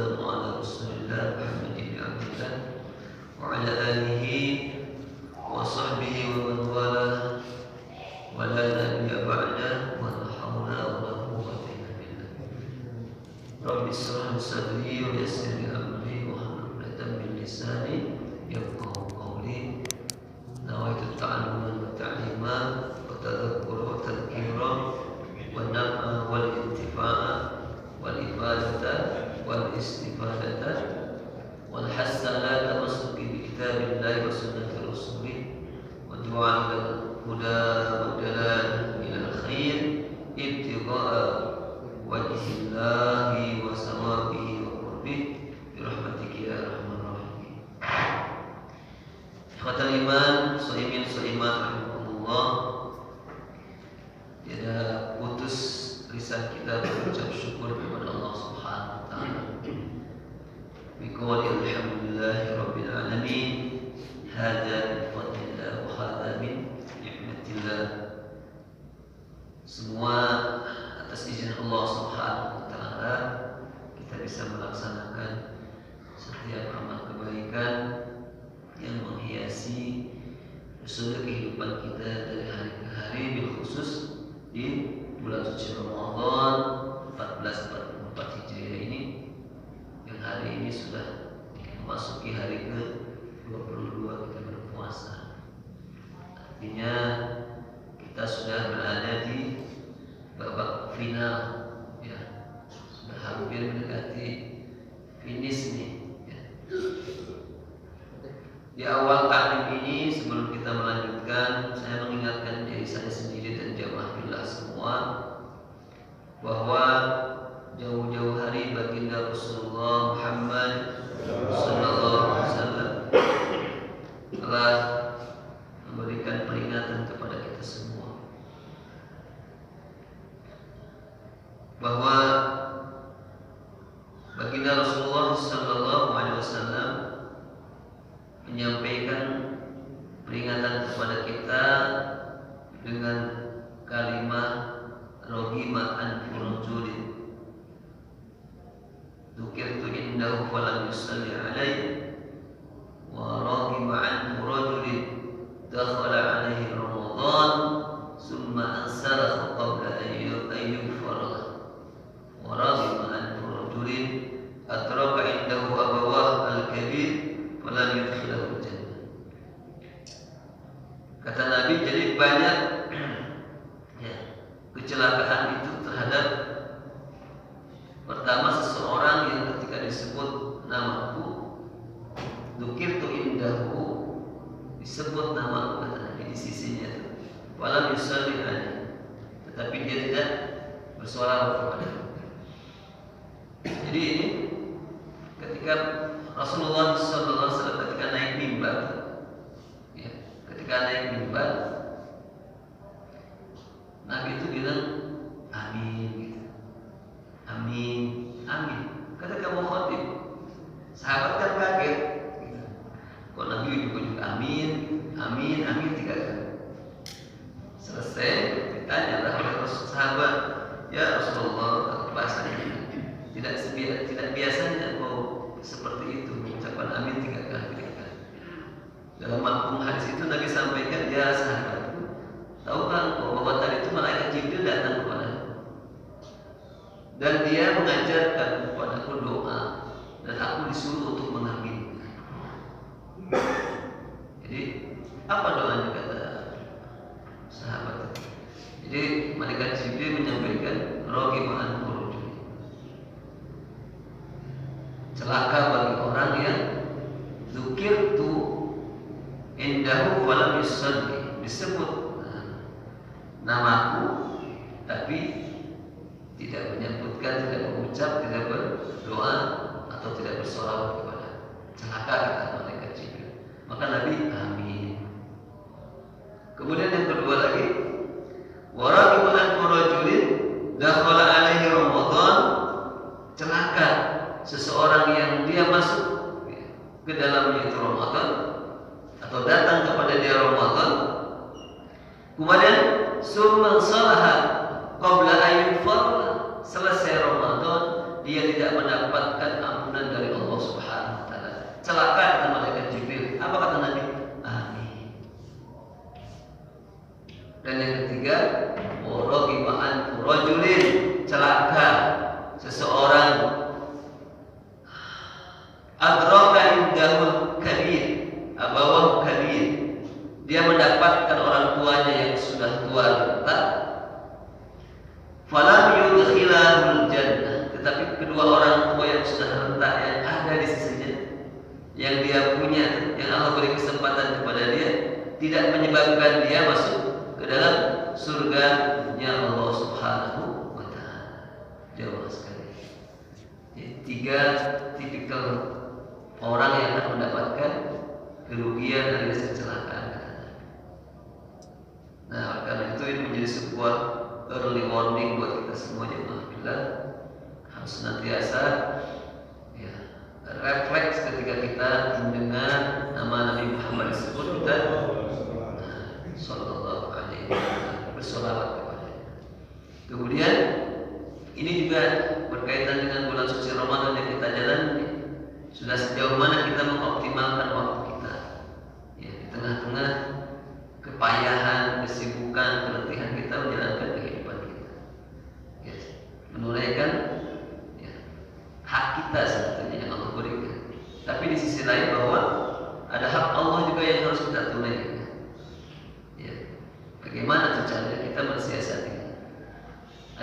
wassalamu ala Rasulillah Muhammad bin Abdullah wa ala alihi wa sahbihi wa man walah wa la nabiyya ba'da wa la hawla wa la quwwata illa billah. Rabbi shrah li sadri wa yassir li amri wa hlul 'uqdatam min lisani yafqahu qawli. Nawaitu ta'alluman wa ta'liman wa tadhakkura wa tadhkira wa nafa wal intifa'a wal ibadata wal istifadata wal hasana tamassuki bi kitabillahi wa sunnati rasulih wa du'a ila huda wa dalal ila khair ibtigha'a wajhillahi wa sawabihi wa qurbih bi rahmatika ya arhamar rahimin. Ikhwatal iman, shaimin shaimat rahimakumullah. Tiada putus lisan kita berucap syukur kepada Allah Subhanahu wa taala. Biqouli alhamdulillahi rabbil alamin. Hadza min fadlillah wa hadza min ni'matillah. Semua atas izin Allah Subhanahu wa taala kita bisa melaksanakan setiap amal kebaikan yang menghiasi seluruh kehidupan kita dari hari ke hari, bil khusus di bulan suci Ramadan 1444 Hijriah ini, yang hari ini sudah memasuki hari ke-22 kita berpuasa. Artinya kita sudah berada di babak final, ya, sudah hampir mendekati finish nih, ya. Di awal taklim ini, sebelum kita melanjutkan, saya mengingatkan diri saya sendiri dan jamaah fillah semua bahwa jauh-jauh hari baginda Rasulullah Muhammad sallallahu alaihi wasallam telah memberikan peringatan kepada kita semua bahwa baginda Rasulullah sallallahu alaihi wasallam menyampaikan peringatan kepada kita dengan kalimat rohima an furujulin dzukirtu indahu falam yusalli alaihi wa rohima an furujulin dakhala alaihi ramadan summa ansarahu qabla ayyufara wa rohima an furujulin atraka indahu abawah al-kabir falam yudkhilahu jannah. Kata Nabi, jadi banyak ya, kecelakaan itu terhadap pertama seseorang yang ketika disebut namaku dzukirtu indahu, disebut namaku kata Nabi di sisinya itu walam yusalli alaihi, tetapi dia tidak bersolawat kepadaku. Jadi ini ketika Rasulullah SAW ketika naik mimbar, ya, ketika naik mimbar, Nabi itu bilang amin, gitu. Amin, amin. Kata kamu khotib, sahabat kan kaget, gitu. Kok Nabi juga amin, amin, amin 3 kali. Selesai ditanyalah oleh sahabat, ya Rasulullah, bahasanya tidak biasanya kau seperti itu mengucapkan amin 3 kali. Dalam mafhum hadis itu Nabi sampaikan, ya sahabatku, tahukah engkau bahwa tadi itu malaikat Jibril datang kepadaku dan dia mengajarkan kepadaku doa dan aku disuruh untuk mengaminkan. Jadi apa doanya kata sahabat itu? Jadi malaikat Jibril menyampaikan rohimah furujul, celaka bagi orang yang dzukirtu indahu falam yusalli, disebut namaku tapi tidak menyebutkan, tidak mengucap, tidak berdoa atau tidak bersolawat kepada. Celaka kata malaikat Jibril. Maka Nabi amin. Kemudian yang kedua lagi, waraqibu an rajulin dakhala alaihi ramadan, celaka seseorang yang dia masuk ke dalamnya itu Ramadan atau datang kepada dia Ramadan, kemudian summa salaha qabla ayyun farla, selesai Ramadan dia tidak mendapatkan ampunan adraka indahul kabir, abawahu kabir. Dia mendapatkan orang tuanya yang sudah tua renta. Falam yudkhilahul jannah, tetapi kedua orang tua yang sudah renta yang ada di sisinya, yang dia punya, yang Allah beri kesempatan kepada dia, tidak menyebabkan dia masuk ke dalam surga-Nya Allah Subhanahu wa taala. Jauh sekali. Jadi, 3 tipikal orang yang akan mendapatkan kerugian dari kecelakaan. Nah, karena itu ini menjadi sebuah early warning buat kita semua jemaah kita, harus senantiasa ya, refleks ketika kita mendengar nama Nabi Muhammad disebut, kita sallallahu alaihi wasallam bersolawat kepadanya. Kemudian ini juga berkaitan dengan bulan suci Ramadan yang kita jalani. Sudah sejauh mana kita mengoptimalkan waktu kita ya, di tengah-tengah kepayahan, kesibukan, keletihan kita menjalankan kehidupan kita ya, menunaikan ya, hak kita sebetulnya yang Allah berikan. Tapi di sisi lain bahwa ada hak Allah juga yang harus kita tunaikan ya. Bagaimana tuh caranya kita mensiasati?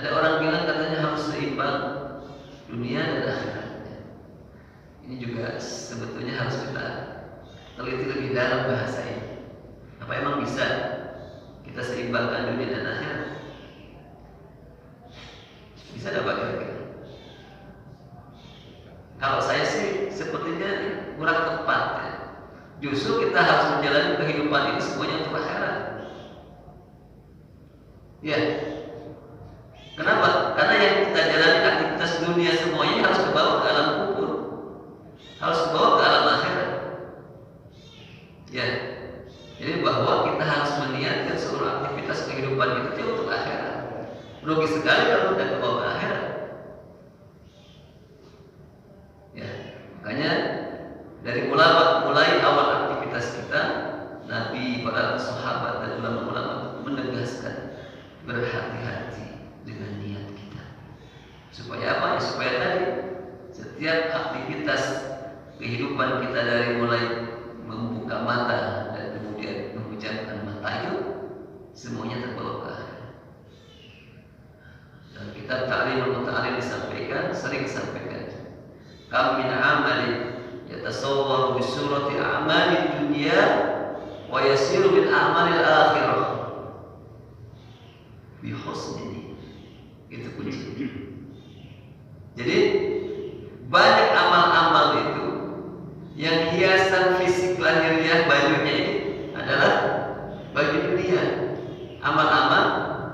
Ada orang bilang katanya harus seimbang dunia dan akhiratnya. Ini juga sebetulnya harus kita teliti lebih dalam bahasa ini. Apa emang bisa kita seimbangkan dunia dan akhirat? Bisa dapat kira-kira? Kalau saya sih sepertinya kurang tepat ya. Justru kita harus menjalani kehidupan ini semuanya untuk akhirat. Ya. Kenapa? Karena yang kita jalani aktivitas dunia semuanya harus dibawa ke alam kubur, harus dibawa ke alam akhirat. Ya. Jadi bahwa kita harus meniatkan seluruh aktivitas kehidupan kita untuk akhirat. Rugi sekali kalau tidak ke bawah akhirat. Ya, makanya dari mulai awal aktivitas kita, Nabi, para sahabat dan ulama-ulama menegaskan berhati-hati dengan niat kita. Supaya apa? Ya, supaya tadi setiap aktivitas kehidupan kita dari mulai membuka mata dan kemudian memejamkan mata itu semuanya terbawa ke akhirat. Dan kitab Ta'limul Muta'allim disampaikan, sering disampaikan. Kam min amalin yatasawwaru bi surati a'malid dunya wa yasiru bil a'malil akhirah bi husni. Itu kunci. Jadi banyak amal-amal itu yang hiasan fisik lahiriah bajunya ini adalah baju dunia, amal-amal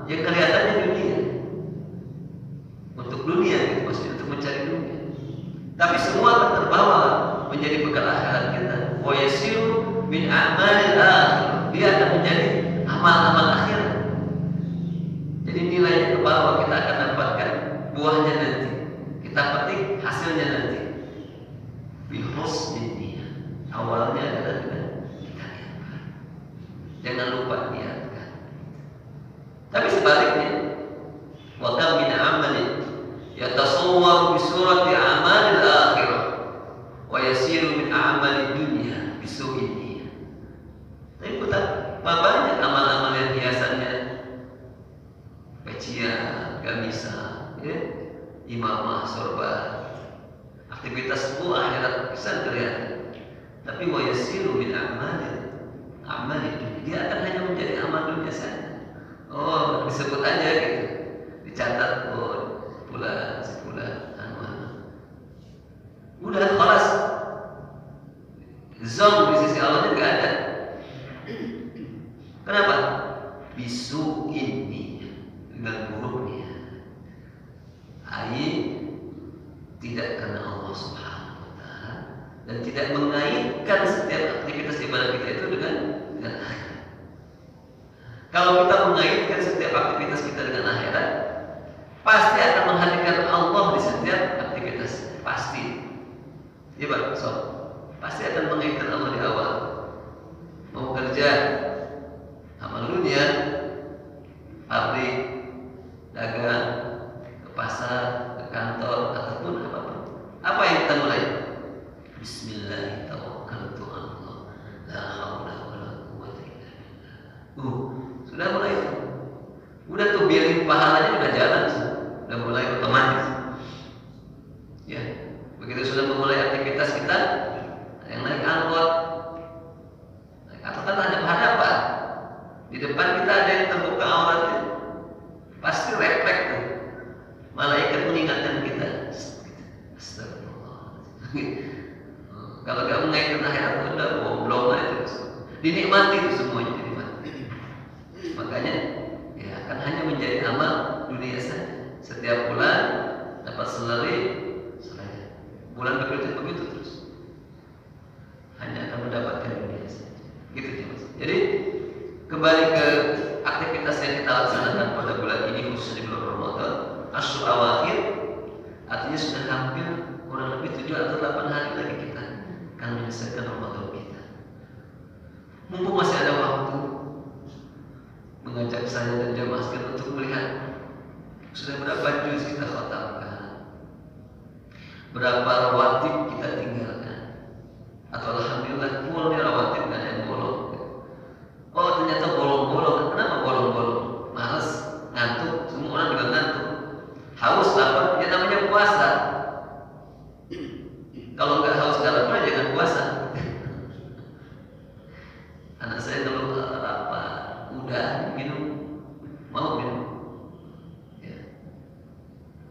yang kelihatannya dunia, untuk dunia gitu, maksudnya untuk mencari dunia. Tapi semua akan terbawa menjadi bekal akhirat kita. Wa yasiru min a'malil akhirah, dia akan menjadi amal-amal akhirat. Jadi nilainya terbawa, kita akan dapatkan buahnya nanti, kita petik hasilnya nanti. Bi husni niat. Awalnya adalah dengan kita niatkan. Jangan lupa niatkan. Tapi sebaliknya, wa kam min amalin yatasawwaru bi surati a'malil akhirah wa yasiru min a'malid dunya bi su'in niyyah. Tapi betapa banyak amal-amal yang hiasannya pecian, gamisah, ya, imamah, sorban, aktivitas semua akhirat bisa kelihatan. Tapi wa yasiru min a'malid dunya, dia akan hanya menjadi amal dunia saja. Oh, disebut aja gitu, dicatat, oh bulan sebulan udah kelas zong di sisi Allah nggak ada. Kenapa? Bisu ini dengan buruknya. Tidak karena Allah Subhanahu wa taala dan tidak mengaitkan setiap aktivitas ibadah kita itu dengan akhirat. Kalau kita mengaitkan setiap aktivitas kita dengan akhirat, pasti akan menghadirkan Allah di setiap aktivitas. Pasti. Iya Pak, so, pasti akan mengaitkan Allah di awal. Mau kerja, amal dunia, pabrik, dagang, ke pasar, ke kantor, ataupun apapun. Apa yang kita mulai? Bismillah tawakkaltu 'ala Allah. La haula wala quwwata illa billah. Sudah mulai. Udah tuh biarin pahalanya udah jalan. Udah mulai otomatis. Ya. Begitu sudah memulai aktivitas kita, yang naik angkot, atau kan ada hadapan. Di depan kita ada yang terbuka auratnya, pasti refleks tuh. Malaikat mengingatkan kita. Astagfirullah. Kalau gak mengaitkan akhirat udah belum aja terus. Dinikmati itu semuanya dinikmati. Makanya ya akan hanya menjadi amal dunia saja. Setiap bulan dapat salary, bulan berikutnya begitu terus. Hanya akan mendapatkan dunia saja. Gitu ya Mas. Jadi kembali ke aktivitas yang kita laksanakan pada bulan ini khususnya di bulan Ramadan, Asyur Awakhir, artinya sudah hampir kurang lebih 7 atau 8 hari lagi kita akan menyelesaikan Ramadan kita. Mumpung masih ada waktu, mengajak saya dan jamaah sekalian untuk melihat sudah berapa juz kita khatamkan, berapa rawatib kita tinggalkan, atau alhamdulillah full nih rawatib nggak ada yang bolong. Oh ternyata bolong-bolong. Kenapa bolong-bolong? Males, ngantuk, semua orang juga ngantuk, haus, lapar. Ya namanya puasa. Kalau nggak haus nggak lapar jangan puasa. Anak saya kalau lapar, udah minum, mau minum. Ya.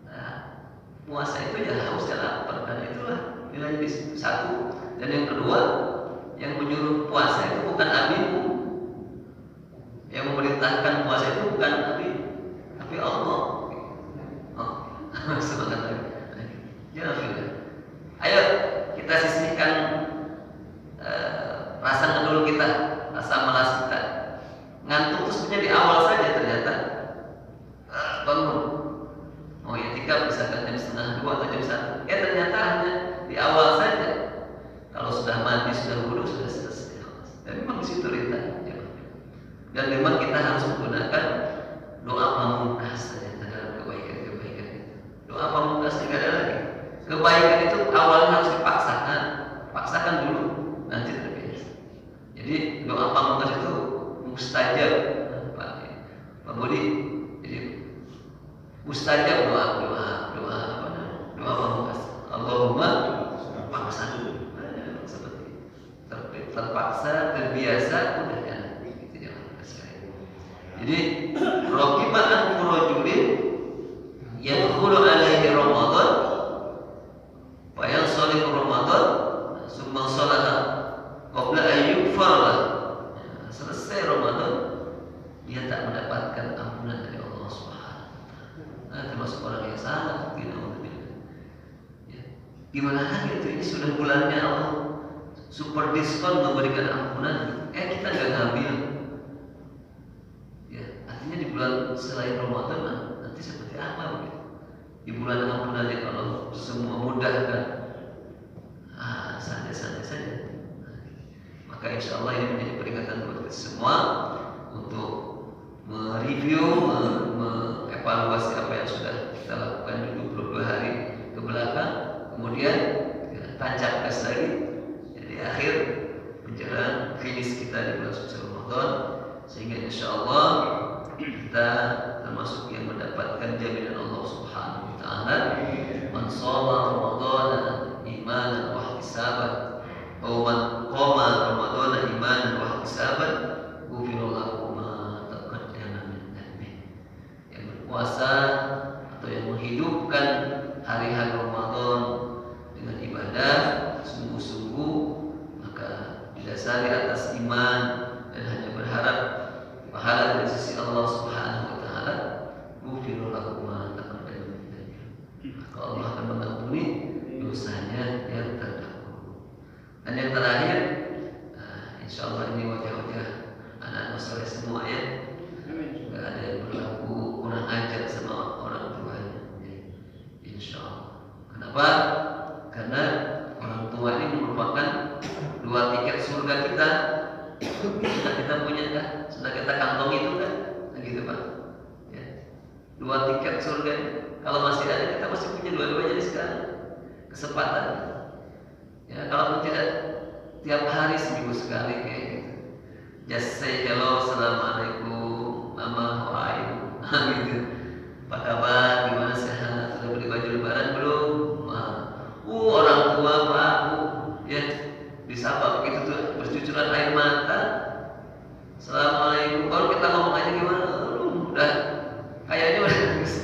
Nah, puasa itu ya haus ya lapar, dan itulah nilai di situ. Satu. Dan yang kedua, yang menyuruh puasa itu bukan abimu. Yang memerintahkan puasa itu bukan tapi Allah. Semangat lagi. Ya sudah. Ayo kita sisihkan rasa ngedul kita, rasa malas kita. Ngantuk itu sebenarnya di awal saja ternyata. Bangun. Oh ya tikap misalkan jam 1:30 atau jam 1. Ternyata hanya di awal saja. Kalau sudah mandi, sudah wudu, sudah selesai. Dan memang di situ rintang. Dan memang kita harus menggunakan doa pamungkas ternyata dalam kebaikan-kebaikan itu. Doa pamungkas tidak ada lagi. Kebaikan itu awalnya harus paksakan dulu, nanti terbiasa. Jadi doa pamungkas itu mustajab, Pak Budi. Jadi mustajab doa pamungkas. Allahumma paksa dulu, seperti terpaksa, terbiasa, udah ya. Jadi raqibatan rajulin yadkhulu alaihi Ramadan wa yansalihu Ramadan summa shalaha qabla an yughfar. Selesai Ramadan dia tak mendapatkan ampunan dari Allah Subhanahu wa taala. Termasuk orang yang sangat tidak ya. Gimana lagi itu, ini sudah bulannya Allah super diskon memberikan ampunan, kita nggak ngambil. Artinya di bulan selain Ramadan nanti seperti apa begitu? Di bulan ampunannya kalau semua mudah kan, santai-santai saja. Maka insya Allah ini menjadi peringatan buat kita semua untuk mereview, mengevaluasi apa yang sudah kita lakukan di 22 hari ke belakang, kemudian tancap gas lagi. Jadi akhir menjelang finish kita di bulan suci Ramadan, sehingga insya Allah kita termasuk yang mendapatkan jaminan Allah Subhanahu wa taala. Man shoma Ramadhana imanan wa ihtisaban, atau man qama Ramadhana imanan wa ihtisaban, ghufira lahu ma taqaddama min dhanbi. Yang berpuasa atau yang menghidupkan hari-hari Ramadan dengan ibadah sungguh-sungguh, maka didasari atas iman dan hanya berharap pahala dari sisi Allah Subhanahu wa taala, ghufira lahu ma taqaddama min dhanbi. Maka Allah akan mengampuni dosanya yang terdahulu. Dan yang terakhir, insyaallah ini wajah-wajah anak-anak soleh semua ya. Enggak ada yang berlaku kurang ajar sama orang tuanya. Insyaallah. Kenapa? Karena orang tua ini merupakan 2 tiket surga kita. Sudah kita punya kan? Sudah kita kantongi itu kan? Gitu Pak. Ya. 2 tiket surga. Kalau masih ada, kita masih punya 2-duanya di sekarang. Kesempatan. Ya, kalaupun tidak tiap hari seminggu sekali kayak gitu. Just say hello, assalamualaikum, mama, how are you? Gitu. Apa kabar? Gimana, sehat? Sudah beli baju lebaran belum? Orang tua Pak, ya disapa begitu tuh bercucuran air mata. Assalamualaikum. Kalau kita ngomong aja gimana? Udah kayaknya udah nangis.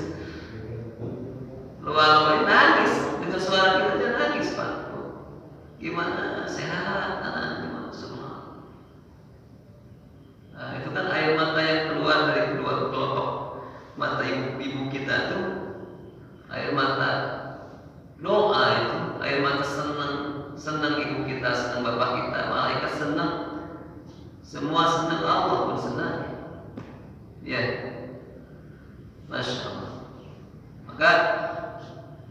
Luar nangis dengan suara kita aja nangis Pak. Gimana, sehat? Gimana semua? Nah, itu kan air mata yang keluar dari kedua kelopak mata ibu kita tuh, air mata doa itu, air mata senang ibu kita, senang bapak kita, malaikat senang, semua senang, Allah pun senang. Ya, Masya Allah. Maka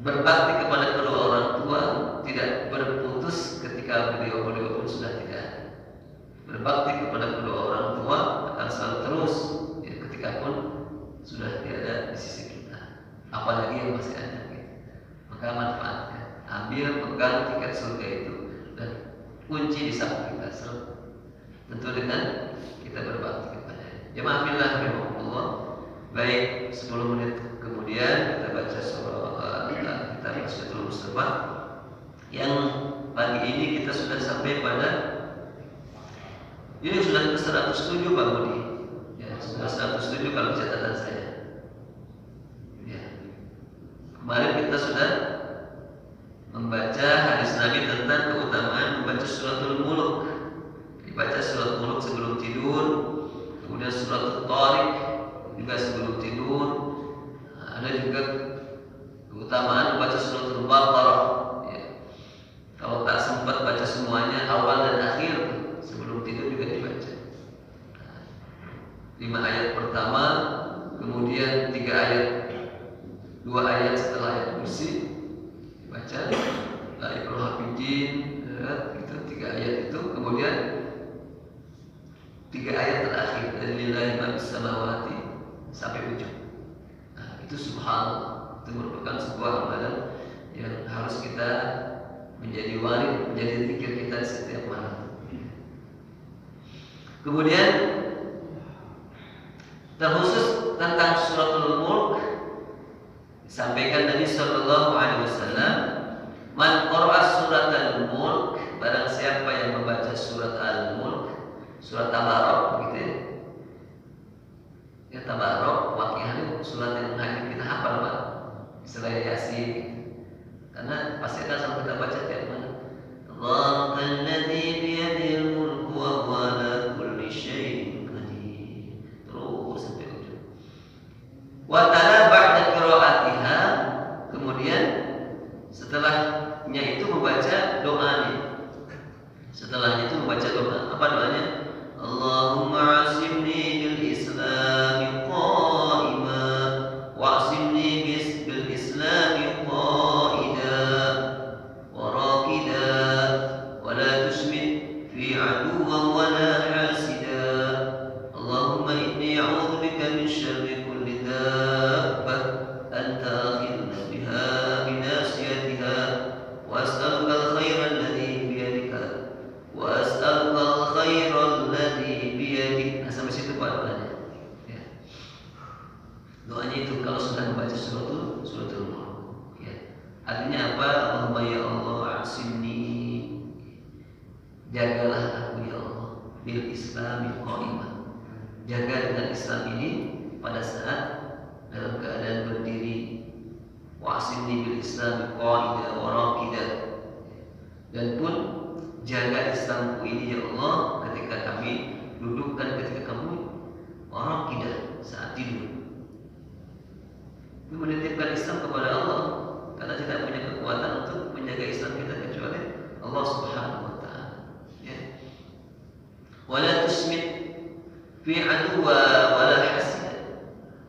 berbakti kepada kedua orang tua tidak berputus ketika beliau pun sudah tidak ada. Berbakti kepada kedua orang tua akan selalu terus ya, ketika pun sudah tiada di sisi kita, apalagi yang masih ada gitu. Maka manfaatkan, ambil, pegang tiket surga itu dan kunci di samping kita, tentu dengan kita berbakti kepadanya. Jemaah fillah rahimahullah. Baik, 10 menit kemudian kita baca surah kita Masjidul Mustafa. Yang pagi ini kita sudah sampai pada ini sudah ke 107 Pak Budi. Ya, sudah 107 kalau catatan saya. Ya. Kemarin kita sudah membaca hadis Nabi tentang keutamaan membaca suratul Mulk. Dibaca surat Mulk sebelum tidur, kemudian surat Tariq juga sebelum tidur. Ada juga keutamaan membaca suratul Baqarah. Ya. Kalau tak sempat baca semuanya awal dan akhir sebelum tidur juga dibaca. 5 ayat pertama, kemudian 3 ayat, 2 ayat setelah ayat kursi dibaca. La ikraha fiddin, itu 3 ayat itu, kemudian 3 ayat terakhir dari lillahi ma fis samawati sampai ujung. Nah, itu subhanallah, itu merupakan sebuah amalan yang harus kita menjadi warid, menjadi zikir kita setiap malam. Kemudian terkhusus tentang suratul Mulk disampaikan Nabi sallallahu alaihi wasallam, man qara'a suratul Mulk, barang siapa yang membaca surat Al-Mulk, surat Tabarok begitu ya. Ya Tabarok, Waqiah, surat yang hanya kita hafal Pak. Istilah Yasin. Karena pasti akan sampai kita baca tiap malam. Allahumma biyadil mulku wa huwa ala kulli syai'in qadir. Terus sampai ujung. Wa tala ba'da qiraatiha, kemudian setelahnya itu membaca doanya. Setelahnya itu membaca doa. Apa doanya? Allahumma asimni bil Islami qa'ima wa asimni bil Islami qa'ida wa raqida wa la tusmit fi aduwwan wa la hasida. Allahumma inni a'udzu bika min syarri kulli dabbah anta akhidun biha binasiyatiha wa as'aluka al-khaira alladhi biyadika wa as'aluka al-khaira alladhi biyadik. Nah, sampai situ Pak doanya. Ya. Doanya itu kalau sudah membaca suratul Mulk. Ya. Artinya apa? Allahumma ya Allah asimni, jagalah aku ya Allah bil Islami qa'imah. Jaga dengan Islam ini pada saat dalam keadaan berdiri. Wa asimni bil Islami qa'ida wa raqida. Dan pun jaga Islamku ini ya Allah ketika kami duduk dan ketika kamu orang tidak saat tidur. Itu menitipkan Islam kepada Allah karena tidak punya kekuatan untuk menjaga Islam kita kecuali Allah Subhanahu wa taala. Ya. Wala tusmit fi aduwa wala hasida,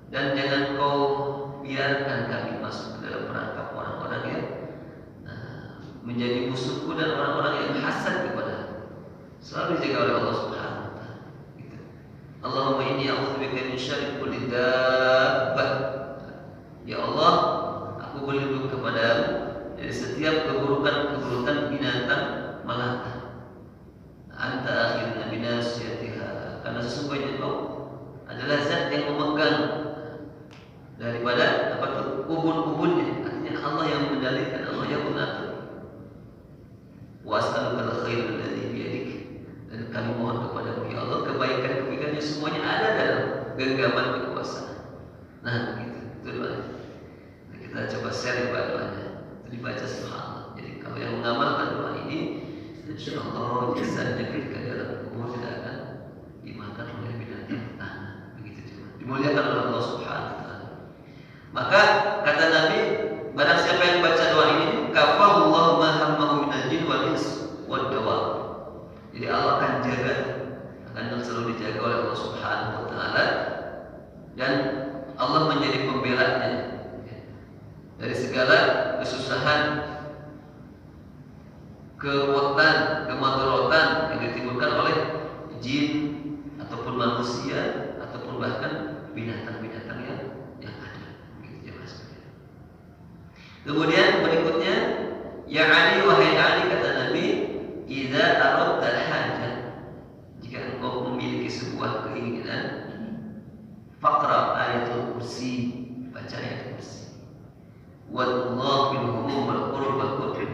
dan jangan kau biarkan kami masuk ke dalam perangkap orang-orang yang menjadi musuhku dan orang-orang yang hasad kepada aku. Selalu dijaga oleh Allah Subhanahu wa taala. Gitu. Allahumma inni a'udzubika min syarri kulli dabbah. Ya Allah, aku berlindung kepadamu dari setiap keburukan binatang ini semuanya ada dalam genggaman kekuasaan. Nah begitu, itu doanya. Nah, kita coba share doanya. Itu dibaca subhanallah. Jadi kalau yang mengamalkan doa ini, insya Allah jasanya ketika dalam kubur tidak akan dimakan oleh binatang tanah. Begitu juga. Dimuliakan oleh Allah Subhanahu wa taala. Maka kata Nabi, barang siapa yang baca doa ini, kafahullahu ma hammahu minal jin wal ins wad dawab. Jadi Allah akan jaga, akan selalu dijaga oleh Allah Subhanahu wa taala, dan Allah menjadi pembelanya dari segala kesusahan, keruwetan, kemadaratan yang ditimbulkan oleh jin ataupun manusia ataupun bahkan binatang-binatang yang ada. Begitu jelas. Kemudian berikutnya, ya Ali, wahai Ali, kata Nabi, idza aradta al-hajah, jika engkau memiliki sebuah keinginan, faqra ayatul kursi, baca ayat kursi. Wallahu bil humum wal qurba qurb.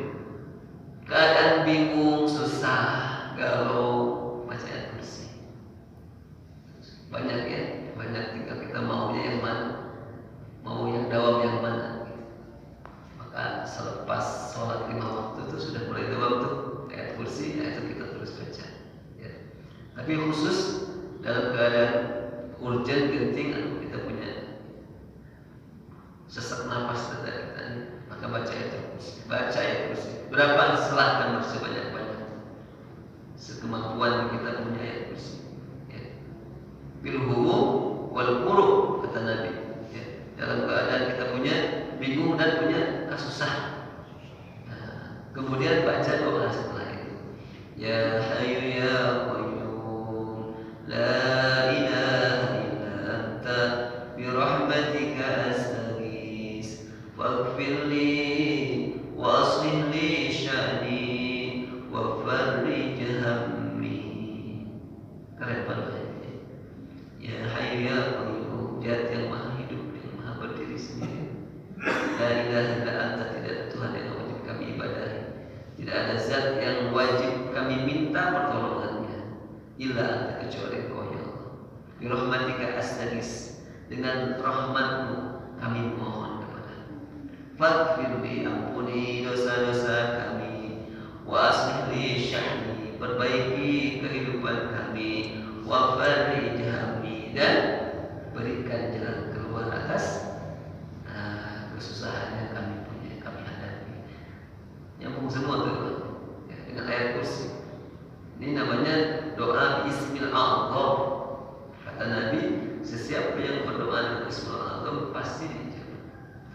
Keadaan bingung, susah, galau, baca ayat kursi. Banyak ya, banyak tinggal kita maunya yang mana, mau yang dawam yang mana. Maka selepas sholat 5 waktu itu sudah mulai dawam tuh ayat kursi, ayat itu kita terus baca. Ya. Tapi khusus dalam keadaan urgent, genting, kita punya sesak nafas dada kita ini, maka baca ayat kursi. Baca ayat kursi. Berapa silahkan sebanyak-banyak, sekemampuan kita punya ayat kursi. Ya. Bil humum wal qurub, kata Nabi. Ya. Dalam keadaan kita punya bingung dan punya kesusahan. Nah, kemudian baca doa setelah itu. Ya Hayyu ya Qayyum, la ilaha illa anta, bi rahmatika astaghis, faghfirli wa aslih li sya'ni wa farrij hammi. Keren banget. Ya Hayyu ya Qayyum, Zat yang maha hidup, yang maha berdiri sendiri. La ilaha illa anta, tidak ada Tuhan yang wajib kami ibadahi, tidak ada zat yang wajib kami minta pertolongannya, illa anta, kecuali Engkau ya Allah. Bi rahmatika astaghis, dengan rahmatmu kami mohon kepadamu. Faghfirli, ampuni dosa-dosa kami. Wa aslih li sya'ni, perbaiki kehidupan kami. Wa farrij hammi, dan berikan jalan keluar atas kesusahan yang kami punya, kami hadapi. Nyambung semua tuh ya, dengan ayat kursi. Ini namanya doa Ismil A'zam. Kata Nabi, sesiapa yang berdoa dengan Ismil A'zam pasti dijawab.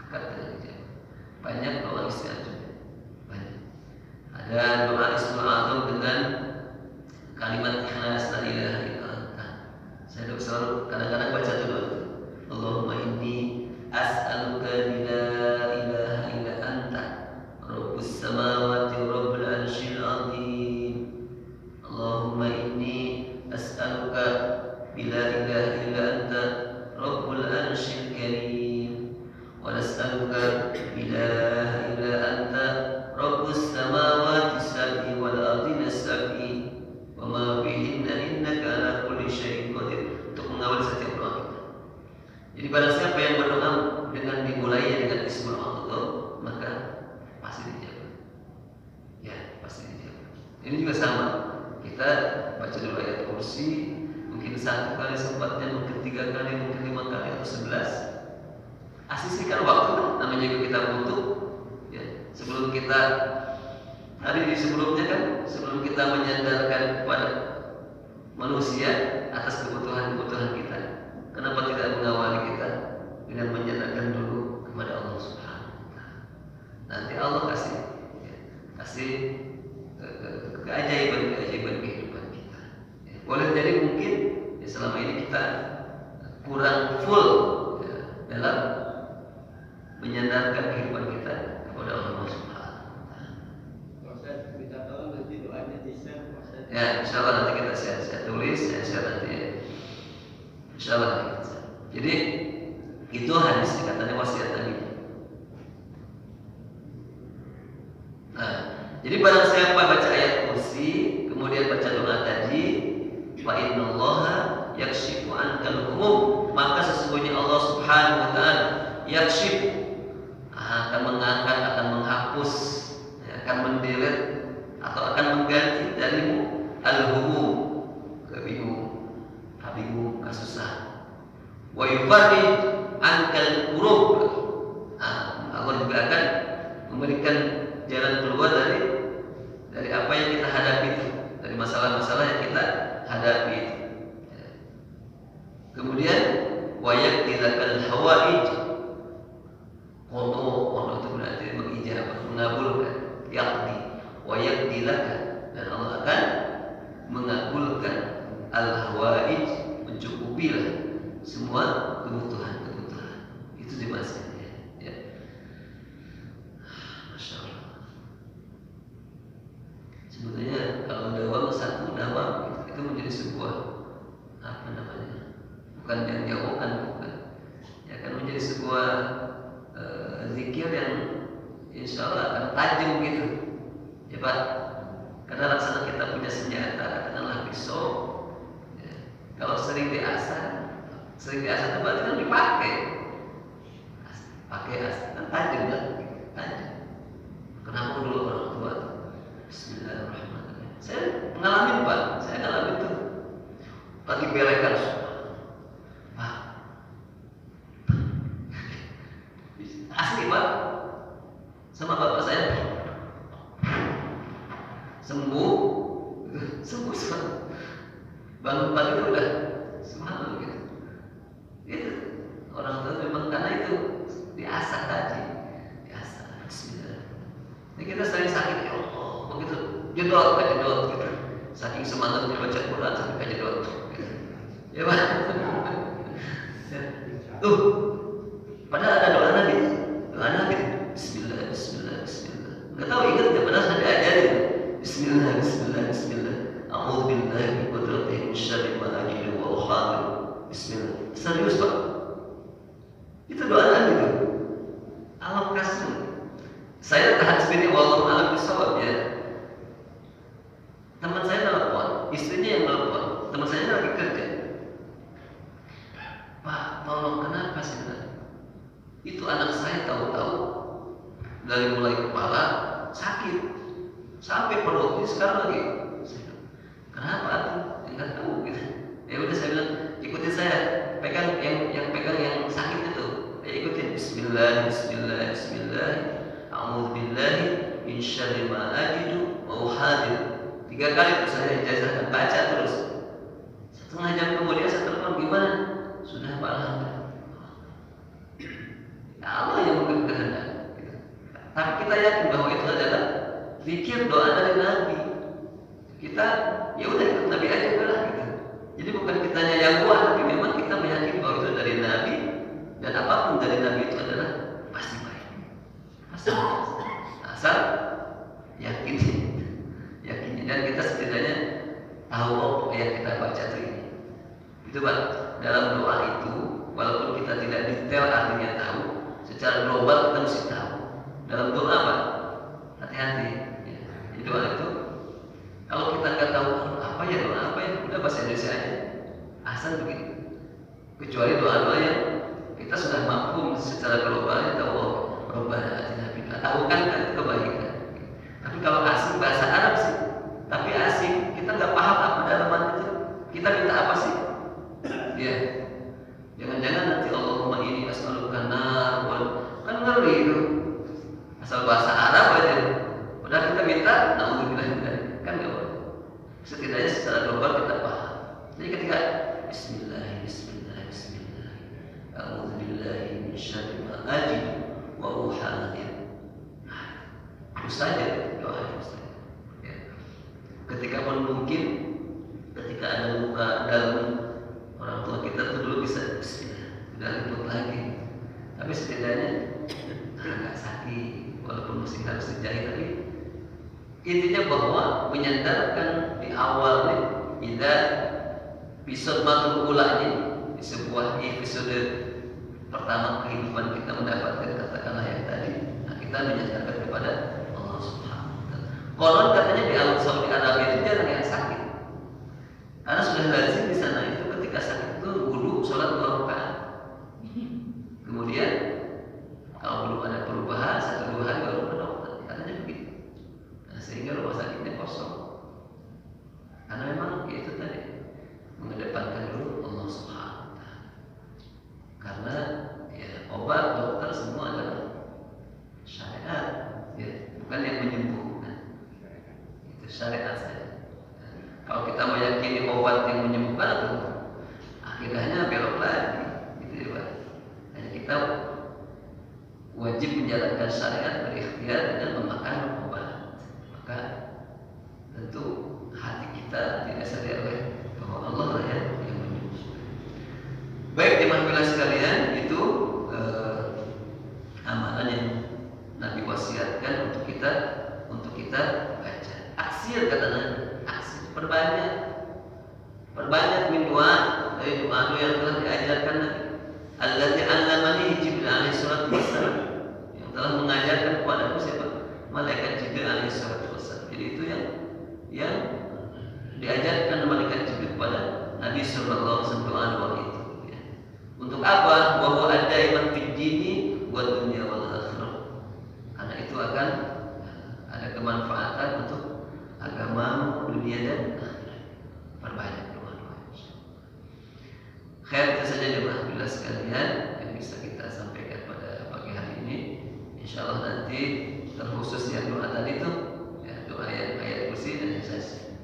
Kata dijawab. Banyak doa isti'adzah, banyak. Ada doa Ismil A'zam dengan kalimat ikhlas, la ilaha illa anta. Saya selalu kadang-kadang baca tuh doa. Allahumma inni as'aluka bila ilaha illa anta, rabbus samawati wa rabbul arsyil azim. Allahumma inni as'aluka bila ilaha illa anta, rabbul arsyil karim. Wa nas'aluka bila ilaha illa anta, rabbus samawati sab'i wal ardina sab'i wa ma bihinna innaka ala kulli syai'in qadir. Untuk mengawal setiap doa kita. Jadi barang siapa yang berdoa dengan dimulainya dengan Ismul A'zam, maka pasti dijawab. Ya, pasti dijawab. Ini juga sama. Kita baca dulu ayat kursi, mungkin 1 kali sempatnya, mungkin 3 kali, mungkin 5 kali atau 11. Asisikan waktu, namanya juga kita butuh. Ya, sebelum kita tadi sebelumnya kan, sebelum kita menyandarkan kepada manusia atas kebutuhan-kebutuhan kita, kenapa tidak mengawali kita dengan menyandarkan dulu kepada Allah Subhanahu wa taala? Nanti Allah kasih keajaiban kehidupan kita. Ya, boleh jadi mungkin ya, selama ini kita kurang full ya, dalam menyandarkan kehidupan kita kepada Allah Subhanahu wa taala. Ustaz, minta tolong nanti doanya di-share, Ustaz. Ya, insyaallah nanti kita saya tulis, saya share nanti ya. Insyaallah. Jadi itu hadis katanya wasiat Nabi. Nah, jadi barang siapa baca ayat kursi, kemudian baca doa tadi, wa innallaha yakshifu ankal humum, maka sesungguhnya Allah Subhanahu wa taala yakshifu akan mengangkat, akan menghapus, akan mendelete atau akan mengganti darimu al-humum, bingung, kesusahan. Wa yufarrij ankal kurub, Allah juga akan memberikan jalan keluar dari apa yang kita hadapi, dari masalah-masalah yang kita hadapi. Kemudian wa yaktilakal hawaij, qada itu berarti mengijabah, mengabulkan, yakti wa yaktilaka, dan Allah akan mengabulkan al-hawaij, mencukupilah semua kebutuhan-kebutuhan. Itu dimaksudnya, ya. Masya Allah. Sebetulnya kalau dawam satu dawam itu menjadi sebuah apa namanya? Bukan yang jauhkan, bukan. Ya kan menjadi sebuah zikir yang insya Allah akan tajam gitu, ya Pak. Karena laksana kita punya senjata, katakanlah pisau. Ya. Kalau sering diasah itu berarti kan dipakai. Pakai asah kan tajam kan? Tajam. Kenapa dulu orang tua? Bismillahirrahmanirrahim. Saya ngalamin Pak, saya ngalamin tuh. Lagi belekan, Pak. Asli Pak, sama bapak saya. Sembuh bangun pagi itu udah semalam gitu. Itu orang tua memang karena itu diasah tadi, diasah. Bismillah. Ini kita sering sakit ya Allah, begitu jedot gitu. Saking semangat baca Quran sampai jedot. Gitu. Ya Pak. Tuh, padahal ada doa Nabi. Bismillah, Bismillah, Bismillah. Nggak tahu ingat nggak? Padahal saya diajarin. Bismillah, Bismillah, Bismillah. A'udzu billahi min qudratihi min syarri ma ajidu wa uhadir. Bismillah. Serius Pak. Itu doa Nabi itu. Alam kasih. Saya tahan sendiri wallahu a'lam bishawab ya. Teman saya telepon, istrinya yang telepon. Teman saya lagi kerja. Pak, tolong kenapa sih? Itu anak saya tahu-tahu dari mulai kepala sakit sampai perutnya sekarang lagi. Kenapa tuh? Enggak tahu gitu. Ya udah saya bilang ikutin saya, pegang yang pegang yang sakit itu. Ya ikutin. Bismillah, Bismillah, Bismillah. A'udzu billahi min syarri ma ajidu wa uhadir. 3 kali itu saya ijazahkan baca terus. Setengah jam kemudian saya telepon, gimana? Sudah Pak, alhamdulillah. Allah yang memberi kehendak. Tapi kita yakin bahwa itu adalah zikir doa dari Nabi. Kita ya udah ikut Nabi aja udah gitu. Jadi bukan kitanya yang buat, tapi memang kita meyakini bahwa itu dari Nabi, dan apapun dari Nabi itu adalah pasti baik. Pasti baik. Asal yakin, dan kita setidaknya tahu apa yang kita baca itu ini. Itu Pak, dalam doa itu walaupun kita tidak detail artinya tahu, secara global kita mesti tahu. Dalam doa Pak, hati-hati. Ya. Di doa itu, kalau kita nggak tahu apa ya doa apa ya, udah bahasa Indonesia aja. Asal begitu. Kecuali doa-doa yang kita sudah mampu secara globalnya tahu, Rabbana atina fid dunya, tahu kan kebaikan. Tapi kalau asing bahasa Arab sih, tapi asing kita nggak paham apa dalaman itu. Kita minta apa sih? Ya. Jangan-jangan nanti Allahumma inni as'aluka nar, kan ngeri itu. Asal bahasa Arab aja. Padahal kita minta naudzubillah kan nggak boleh. Setidaknya secara global kita paham. Jadi ketika Bismillah, Bismillah, Bismillah, a'udzu billahi min syarri ma ajidu wa uhadir. Itu saja doa itu. Ya. Ketika pun mungkin, ketika ada luka dalam, orang tua kita tuh dulu bisa Bismillah, udah luput lagi. Tapi setidaknya agak sakit, walaupun mesti harus dijahit, tapi intinya bahwa menyandarkan di awalnya, tidak episode matul ulanya di sebuah episode pertama kehidupan kita mendapatkan katakanlah yang tadi, nah kita menyandarkan kepada Allah Subhanahu wa Ta'ala. Konon katanya di Saudi Arabia itu jarang yang sakit, karena sudah lazim di sana itu ketika sakit syariat saja. Kalau kita meyakini obat yang menyembuhkan, akhirnya belok lagi, gitu ya Pak. Hanya kita wajib menjalankan syariat berikhtiar dengan memakan obat. Maka tentu hati kita tidak sadar bahwa Allah lah yang menyembuhkan. Baik teman-teman sekalian, itu amalan yang Nabi wasiatkan untuk kita baca. Aksir kata Nabi, aksir perbanyak min doa, dari doa yang telah diajarkan Nabi. Alladzi 'allamani Jibril alaihi salatu wassalam, yang telah mengajarkan kepadaku siapa? Malaikat Jibril alaihi salatu wassalam. Jadi itu yang diajarkan malaikat Jibril kepada Nabi sallallahu alaihi wasallam, doa itu. Ya. Untuk apa? Bahwa ada iman fid dini wa dunya wal akhirah. Karena itu akan ada kemanfaatan untuk agama, dunia dan akhirat. Perbanyak doa-doa. Khair, itu saja jemaah sekalian yang bisa kita sampaikan pada pagi hari ini. Insyaallah nanti terkhusus yang doa tadi itu, ya, doa yang ayat kursi dan sesi.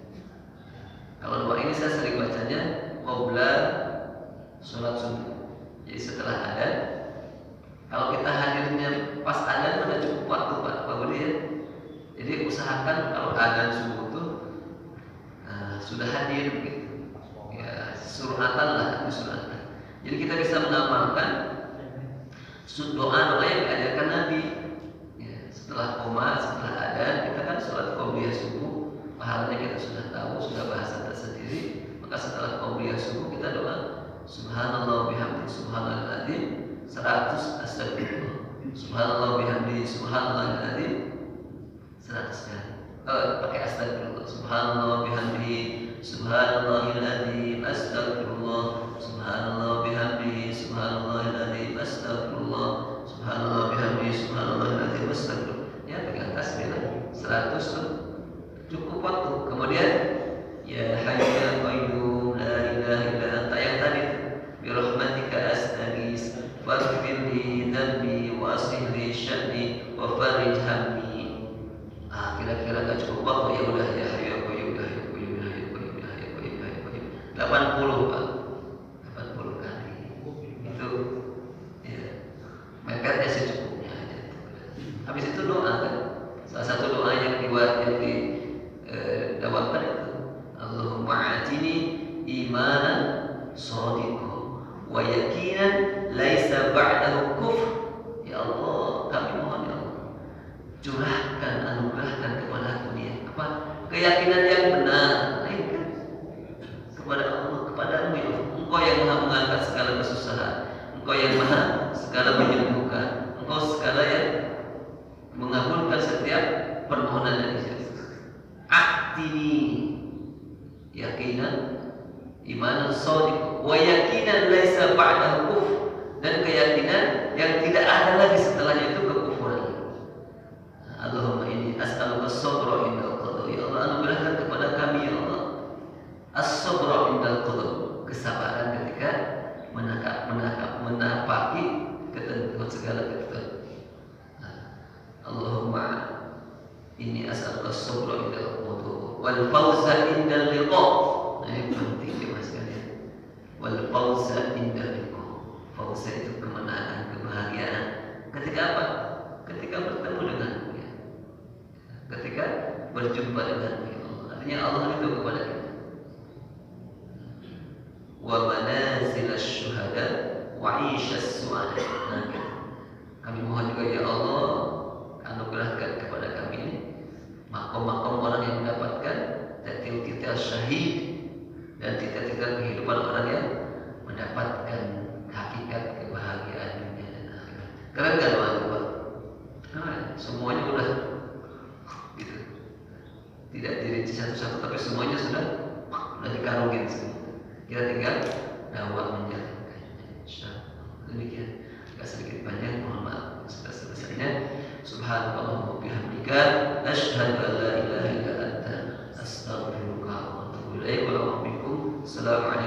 Kalau doa ini saya sering bacanya qabla sholat subuh. Jadi setelah adzan. Kalau kita hadirnya pas adzan sudah cukup waktu Pak Budi ya. Jadi usahakan kalau adzan subuh itu sudah hadir begitu. Ya, suratan lah, suratan. Jadi kita bisa mengamalkan doa-doa yang diajarkan Nabi. Ya, setelah qoma, setelah adzan, kita kan sholat qobliyah subuh, pahalanya kita sudah tahu, sudah bahasa tersendiri. Maka setelah qobliyah subuh kita doa subhanallah bihamdi subhanallahil azim 100 astagfirullah. Subhanallah bihamdi subhanallahil azim 100 kali. Pakai astagfirullah. Subhanallah bihamdi subhanallahil azim astagfirullah. Subhanallah bihamdi subhanallahil azim astagfirullah. Subhanallah bihamdi subhanallahil azim astagfirullah. Ya, pegang tasbih 100 tuh cukup waktu. Kemudian ya hayyu ya qayyum la ilaha illa anta, yang tadi bi rahmatika astaghis waghfir li dhanbi wa aslih li sya'ni wa farij hammi. Kira-kira enggak cukup waktu, ya udah ya hayyu ya qayyum ya hayyu ya qayyum ya hayyu ya qayyum ya hayyu ya qayyum ya hayyu ya qayyum 80 Pak. 80 kali. Itu ya mepetnya secukupnya aja. Habis itu doa kan. Salah satu doa yang didawamkan itu Allahumma atini imanan shadiqan wa yaqinan laisa ba'dahu kufr. Ya Allah, kami mohon ya Allah, curahkan, anugerahkan kepada aku nih apa? Keyakinan yang benar, kepada Allah, kepadamu ya Allah. Engkau yang maha mengangkat segala kesusahan, Engkau yang maha segala menyembuhkan, Engkau segala yang mengabulkan setiap permohonan dari saya. Atini yakinan imanan shadiq wa yakinan laisa ba'dahu kufr, dan keyakinan yang tidak ada lagi setelahnya itu kekufuran. Allahumma inni as'aluka as-sabra indal qada. Ya Allah, anugerahkan kepada kami ya Allah as-sabra indal qada, kesabaran ketika menapaki ketentuan segala ketentuan. Allahumma inni as'aluka as-sabra indal qada wal fawza indal liqa. Ini penting ya Mas sekalian. Wal fawza indal liqa. Fawza itu kemenangan, kebahagiaan. Ketika apa? Ketika bertemu denganmu ya. Ketika berjumpa denganmu ya Allah. Artinya Allah itu kepada kita. Wa manazil asy-syuhada wa 'ishas su'ada. Nah, kami mohon juga ya Allah, anugerahkan kepada kami ini makom-makom orang yang mendapatkan titil-titil syahid dan titil-titil kehidupan orang yang mendapatkan hakikat kebahagiaan dunia dan akhirat. Keren kan doa itu Pak? Semuanya udah gitu. Tidak dirinci satu-satu, tapi semuanya sudah dikarungin semua. Kita tinggal dakwah menjalankan. Insyaallah. Demikian. Agak sedikit panjang, mohon maaf. Sudah selesainya. Subhanallah wa bihamdika asyhadu an la ilaha illa anta astaghfiruka wa atubu ilaik. Assalamualaikum.